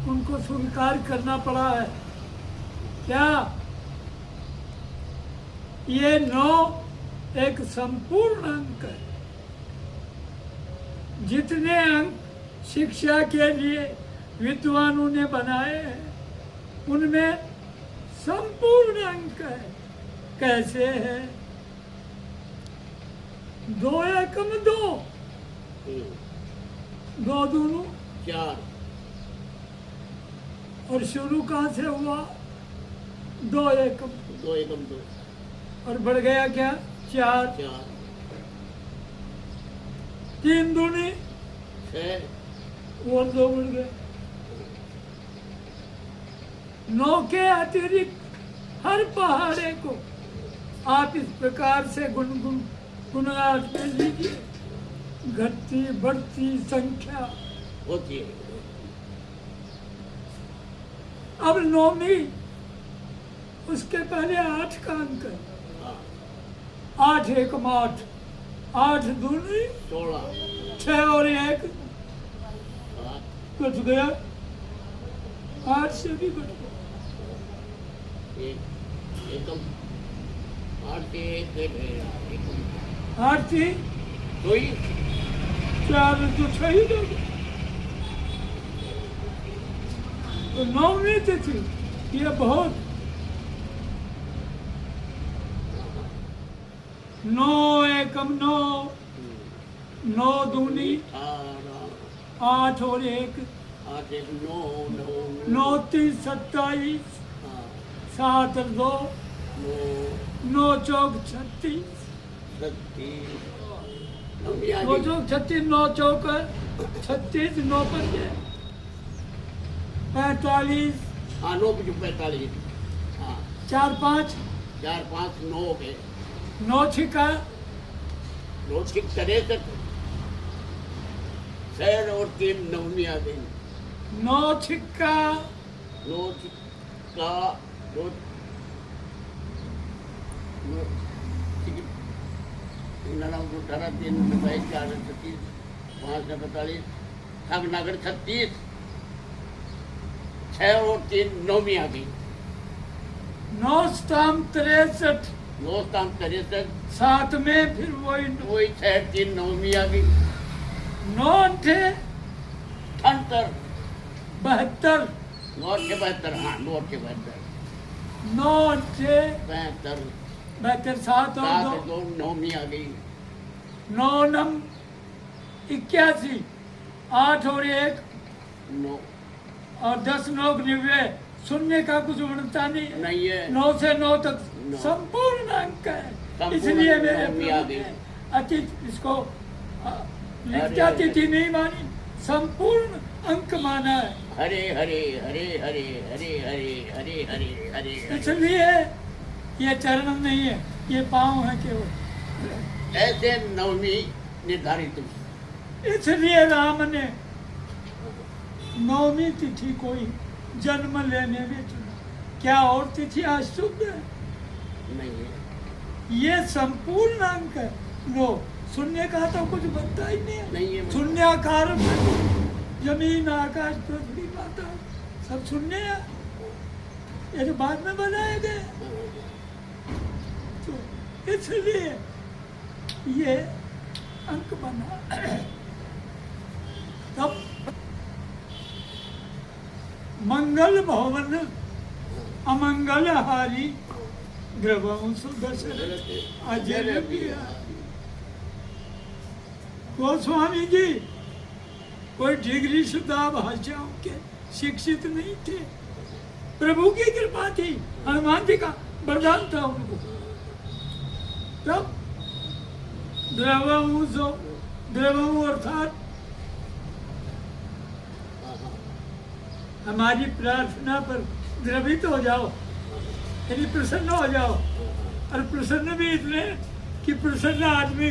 उनको स्वीकार करना पड़ा है। क्या ये 9 एक संपूर्ण अंक है। जितने अंक शिक्षा के लिए विद्वानों ने बनाए हैं उनमें संपूर्ण अंक है। कैसे है? 2 एकम 2, 2 दूनी 4, और शुरू कहाँ से हुआ? 2 एकम 2 एकम 2, और बढ़ गया क्या? 4, 4, 3 दूनी 6, और 2 बढ़ गए। 9 के अतिरिक्त हर पहाड़े को आप इस प्रकार से गुणगान में लीजिए, घटती बढ़ती संख्या होती है। अब 9वीं, उसके पहले 8 का अंक है। 8 एकम 8, 8 दूनी 16, 6 और 1 7, घट गया, 8 से भी घट गया। एकम 8 के 1 8 थी, 2 4 तो 6 ही दे गए। तो 9वीं तिथि ये बहुत 9 एकम 9, 9 दूनी 8 और 1, 8 1 9 9 9 3 27, 7 और 2, 9 चौक 36, 9 चौक 36, 9 चौक 36, 9 पंजे 45, हाँ 9 45, हाँ 4 5, 4 5 9 के 9 छिका 9 6 63, 6 और 3 9वीं आ गई। 9 छिक्का 9 का 2 18 3 27 4 36 5 45 अब नगर 36, 6 और 3 9वीं आ गई। 9 स्टाम 63, 9 स्थान 63, 7 में फिर वही वही 6 3 9वीं आ गई। 9 थे 78, 72, 9 के 72, हाँ 9 के 72, 9 थे 72, 72, 7 और 7 2, 2 9वीं आ गई। 9 नम 81, 8 और 1, 9 और 10 9 90, शून्य का कुछ बनता नहीं है। नहीं है। 9 से 9 तक नौ। संपूर्ण अंक है। संपूर्ण इसलिए अंक मेरे नौवीं आ प्रभु गई। ने अतीत इसको लिखता तिथि नहीं मानी, संपूर्ण अंक माना है। हरे हरे हरे हरे हरे हरे हरे हरे हरे हरे। इसलिए ये चरण नहीं है, ये पाँव है केवल। ऐसे 9वीं निर्धारित हुई। इसलिए राम ने 9वीं तिथि को ही जन्म लेने में चुना। क्या और तिथि अशुभ है? नहीं है। ये संपूर्ण अंक है। लो, शून्य का तो कुछ बनता ही नहीं है। नहीं है। शून्याकार में जमीन आकाश पृथ्वी पाताल सब शून्य है। ये तो बाद में बनाए गए। तो इसलिए ये अंक बना। तब मंगल भवन अमंगल हारी ग्रवंश दशरथ अजय बिहारी। गोस्वामी जी कोई डिग्री शुदा भाषाओं के शिक्षित नहीं थे। प्रभु की कृपा थी, हनुमान जी का वरदान था उनको। तब द्रवंश अर्थात हमारी प्रार्थना पर द्रवित हो जाओ, यानी प्रसन्न हो जाओ। और प्रसन्न भी इतने कि प्रसन्न आदमी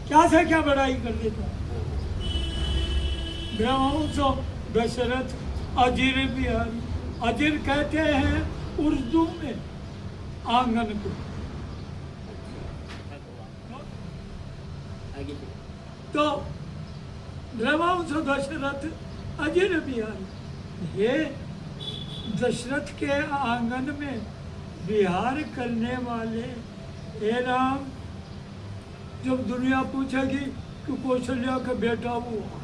क्या से क्या बड़ाई कर देता। द्रवंश दशरथ अजीर बिहारी। अजीर कहते हैं उर्दू में आंगन को। तो द्रवंश दशरथ अजीर बिहारी ये दशरथ के आंगन में विहार करने वाले हे राम, जब दुनिया पूछेगी कि कौशल्या का बेटा वो है,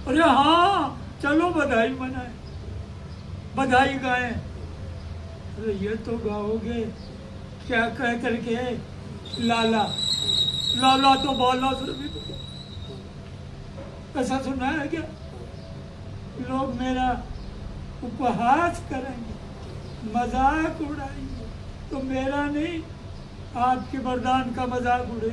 अरे हाँ चलो बधाई मनाए, बधाई गाएं। अरे ये तो गाओगे क्या कह करके, लाला लाला तो बाला से भी, ऐसा सुना है क्या? लोग मेरा उपहास करेंगे, मजाक उड़ाएंगे, तो मेरा नहीं आपके वरदान का मजाक उड़े,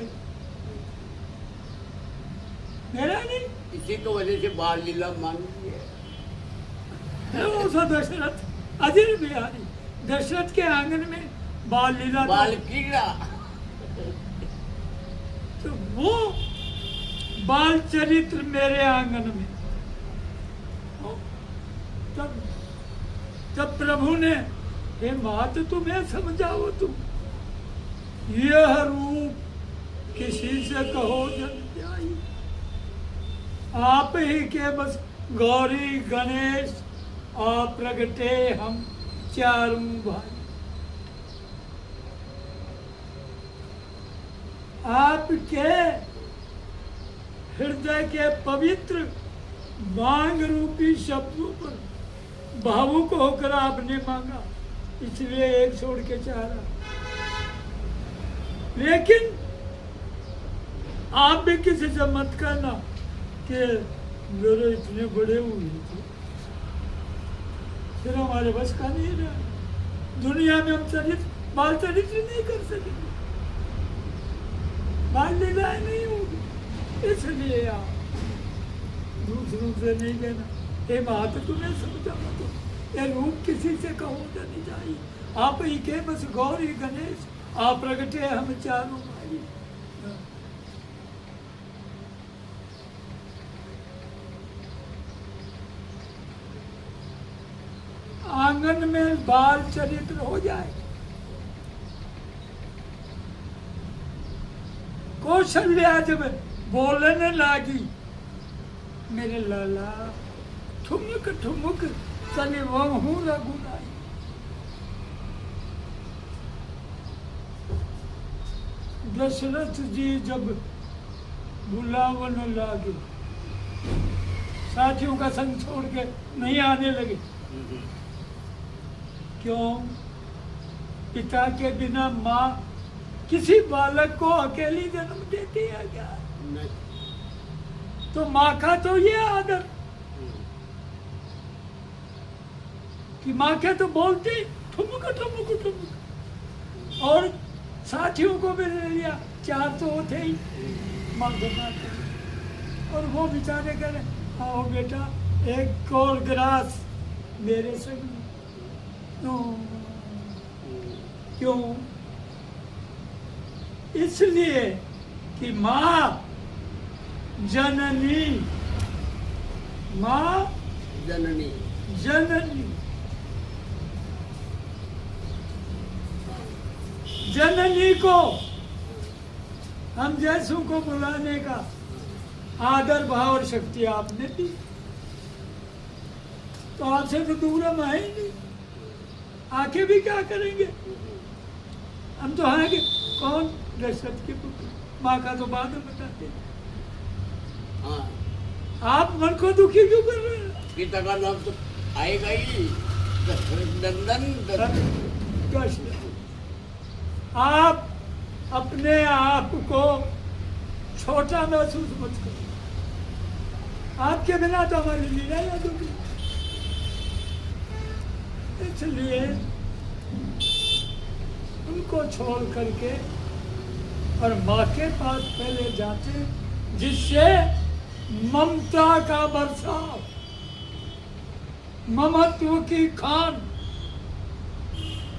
मेरा नहीं। इसी की वजह से बाल लीला मान ली है। दशरथ अधीर बिहारी, दशरथ के आंगन में बाल लीला, बाल कीड़ा, तो वो बाल चरित्र मेरे आंगन में। तब जब प्रभु ने, हे मात तुम्हें समझाओ, तुम यह रूप किसी से कहो जन जाई, आप ही के बस गौरी गणेश आप प्रगटे हम चारों भाई। आपके हृदय के पवित्र मांग रूपी शब्दों पर भावुक होकर आपने मांगा, इसलिए एक छोड़ के चारा। लेकिन आप भी किसी से मत कहना कि मेरे इतने बड़े हुए थे, फिर हमारे बस का नहीं रहा। दुनिया में हम चरित्र बाल चरित्र नहीं कर सकेंगे, बाल लीलाएं नहीं होगी। इसलिए आप दूसरों से नहीं कहना, हे मात तुम्हें समझाओ, तो ये रूप किसी से कहो नहीं चाहिए, आप ही के बस गौरी गणेश आप प्रगटे हम चारों भाई। आंगन में बाल चरित्र हो जाए, कौशल्या जब बोलने लगी, मेरे लाला ठुमक ठुमक चले वहू रघुराई। दशरथ जी जब बुलावन लागे, साथियों का संग छोड़ के नहीं आने लगे। क्यों? पिता के बिना माँ किसी बालक को अकेली जन्म देती है क्या? नहीं। तो माँ का तो ये आदर कि माँ के तो बोलती ठुमक ठुमक ठुमक, और साथियों को भी ले लिया, चार तो थे ही माँ को मारते, और वो बेचारे करे आओ बेटा एक और गिलास मेरे संग। क्यों? इसलिए कि माँ जननी, माँ जननी, जननी, जननी को हम जैसों को बुलाने का आदर भाव और शक्ति आपने दी, तो आपसे तो दूर हम है ही नहीं, आके भी क्या करेंगे? हम तो हैं कि कौन? दशरथ के पुत्र, माँ का तो बाद में बताते। हाँ। आप मन को दुखी क्यों कर रहे हैं? पिता का नाम तो आएगा ही, नंदन दशरथ। आप अपने आप को छोटा महसूस मत करो, आपके बिना तो हमारी लीला याद होगी। इसलिए उनको छोड़ करके और माँ के पास पहले जाते, जिससे ममता का बरसाव, ममत्व की खान,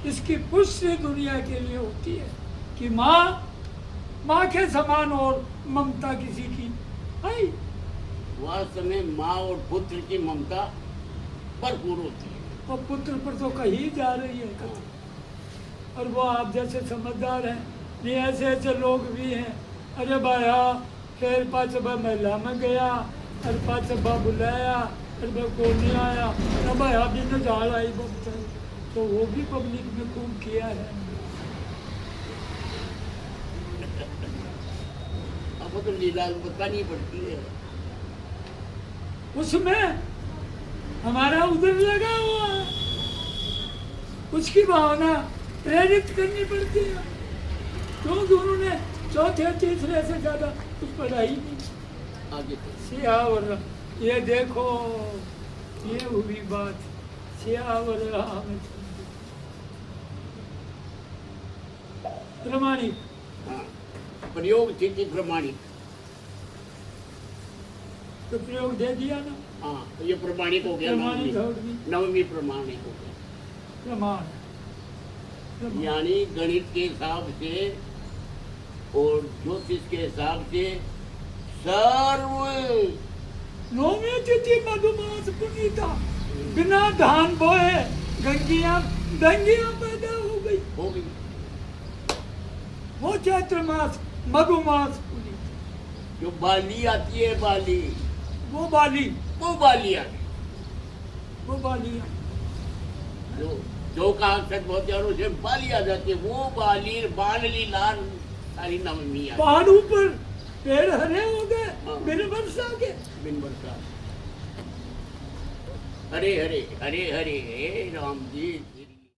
इसकी पुष्टि दुनिया के लिए होती है कि माँ के समान और ममता किसी की आई। वास्तव में माँ और पुत्र की ममता भरपूर होती है, और पुत्र पर तो कहीं जा रही है कथा। और वो आप जैसे समझदार हैं, नहीं ऐसे ऐसे लोग भी हैं, अरे भाया फिर पाँच बा मेला में गया और पाँच बा बुलाया अरे मैं कौन नहीं आया ना भाई अभी न झाड़ आई वक्त तो वो भी पब्लिक में खूब किया है। अब तो लीला बतानी पड़ती है। उसमें हमारा उधर लगा हुआ है, उसकी भावना प्रेरित करनी पड़ती है, क्योंकि उन्होंने चौथे तीसरे से ज्यादा कुछ पढ़ाई नहीं। आगे सियावर ये देखो ये हुई बात, सियावर रामचंद्र प्रमाणिक। हाँ, प्रयोग स्थिति प्रमाणिक। तो प्रयोग दे दिया ना, हाँ, तो ये प्रमाणिक हो गया। प्रमाणिक हो गई, नवमी प्रमाणिक हो गया। प्रमाण यानी गणित के हिसाब से और ज्योतिष के हिसाब से सर्व नौवीं तिथि मधुमास पुनीता, बिना धान बोए गंगियां दंगियां पैदा हो गई। हो गई। वो चैत्र मास मधुमास पुनीता, जो बाली आती है, बाली वो बाली वो बाली आती है। वो बालियां जो का अक्षर बहुत यारों से बाली आ जाती है, वो बाली बाली लाल सारी नवमी आती है। पहाड़ों पर पेड़ हरे हो गए हाँ। बिन वर्षा के। बिन बरसात। हरे हरे हरे हरे राम जी।